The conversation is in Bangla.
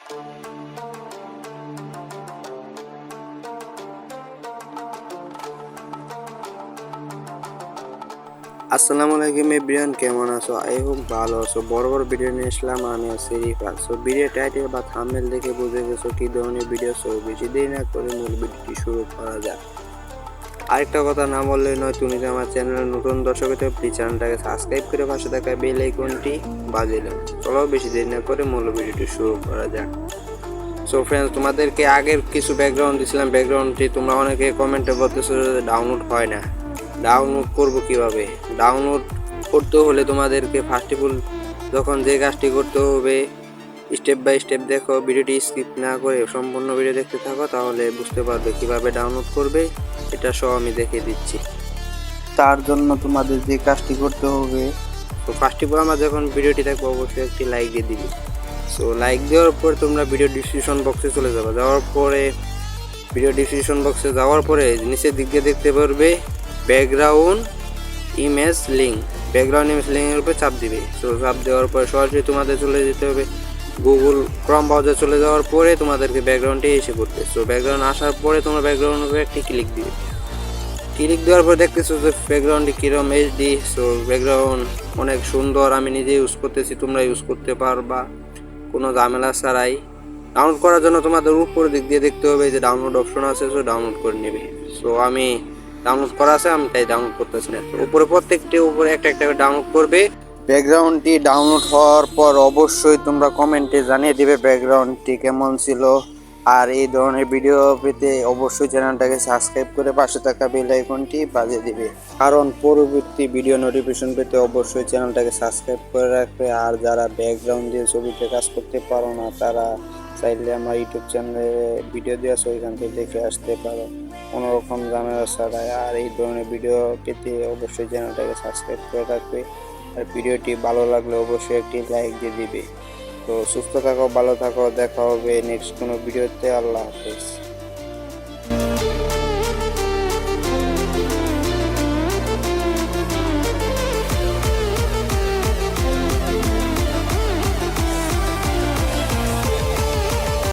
আসসালামু আলাইকুম এভরিওয়ান, কেমন আছো? আই হোপ ভালো আছো। বড় ভিডিও নিয়ে আসলাম, আমি আছি রিফাত। সো ভিডিও টাইটেল বা থাম্বনেল দেখে বুঝে গেছো কি ধরনের ভিডিও। সো বেশি দেরি না করে মূল ভিডিওটি শুরু করা যাক। আরেকটা কথা না বললেই নয়, তুমি যে আমার চ্যানেলের নতুন দর্শক হতে প্লিজ চ্যানেলটাকে সাবস্ক্রাইব করে পাশে থাকা বেল আইকনটি বাজিয়ে দাও। চলো বেশি দেরি না করে মূল ভিডিওটি শুরু করা যাক। সো ফ্রেন্ডস, তোমাদেরকে আগের কিছু ব্যাকগ্রাউন্ড দিয়েছিলাম, ব্যাকগ্রাউন্ডটি তোমরা অনেকে কমেন্টে বলতেছো যে ডাউনলোড হয় না। ডাউনলোড করব কিভাবে? ডাউনলোড করতে হলে তোমাদেরকে ফার্স্ট অফ অল যখন যে কাজটি করতে হবে স্টেপ বাই স্টেপ দেখো, ভিডিওটি স্কিপ না করে সম্পূর্ণ ভিডিও দেখতে থাকো, তাহলে বুঝতে পারবে কিভাবে ডাউনলোড করবে। এটা সব আমি দেখিয়ে দিচ্ছি। তার জন্য তোমাদের যে কাজটি করতে হবে, তো ফার্স্ট অফ অল আমার যখন ভিডিওটি দেখবো অবশ্যই একটি লাইক দিয়ে দিবি। সো লাইক দেওয়ার পর তোমরা ভিডিও ডিসক্রিপশন বক্সে চলে যাবে। যাওয়ার পরে ভিডিও ডিসক্রিপশন বক্সে যাওয়ার পরে নিচের দিক দিয়ে দেখতে পারবে background image link. Background image লিঙ্কের উপরে চাপ দিবে। সো চাপ দেওয়ার পরে সরাসরি তোমাদের চলে যেতে হবে গুগল ক্রোম ব্রাউজার। চলে যাওয়ার পরে তোমাদেরকে ব্যাকগ্রাউন্ডে এসে পড়তে। সো ব্যাকগ্রাউন্ড আসার পরে তোমরা ব্যাকগ্রাউন্ডের উপরে একটি ক্লিক দিবে। ক্লিক দেওয়ার পর দেখতেছো যে ব্যাকগ্রাউন্ডটি কীরকম এইচডি। সো ব্যাকগ্রাউন্ড অনেক সুন্দর, আমি নিজে ইউজ করতেছি, তোমরা ইউজ করতে পারবা কোনো ঝামেলা ছাড়াই। ডাউনলোড করার জন্য তোমাদের উপর দিক দিয়ে দেখতে হবে যে ডাউনলোড অপশন আছে, সো ডাউনলোড করে নেবে। সো আমি ডাউনলোড করা আছে, আমি তাই ডাউনলোড করতেছি না। উপরে প্রত্যেকটি উপরে একটা একটা ডাউনলোড করবে। ব্যাকগ্রাউন্ডটি ডাউনলোড হওয়ার পর অবশ্যই তোমরা কমেন্টে জানিয়ে দিবে ব্যাকগ্রাউন্ডটি কেমন ছিল। আর এই ধরনের ভিডিও পেতে অবশ্যই চ্যানেলটাকে সাবস্ক্রাইব করে পাশে থাকা বেল আইকনটি বাজিয়ে দিবে, কারণ পরবর্তী ভিডিও নোটিফিকেশন পেতে অবশ্যই চ্যানেলটাকে সাবস্ক্রাইব করে রাখবে। আর যারা ব্যাকগ্রাউন্ড দিয়ে ছবিতে কাজ করতে পারো না, তারা চাইলে আমার ইউটিউব চ্যানেলে ভিডিও দেওয়া আছে, ওইখান থেকে দেখে আসতে পারো কোনোরকম ঝামেলা ছাড়াই। আর এই ধরনের ভিডিও পেতে অবশ্যই চ্যানেলটাকে সাবস্ক্রাইব করে রাখবে। আর ভিডিওটি ভালো লাগলে অবশ্যই একটি লাইক দিয়ে দিবে। তো সুস্থ থাকো, ভালো থাকো, দেখা হবে নেক্সট কোনো ভিডিওতে। আল্লাহ হাফেজ।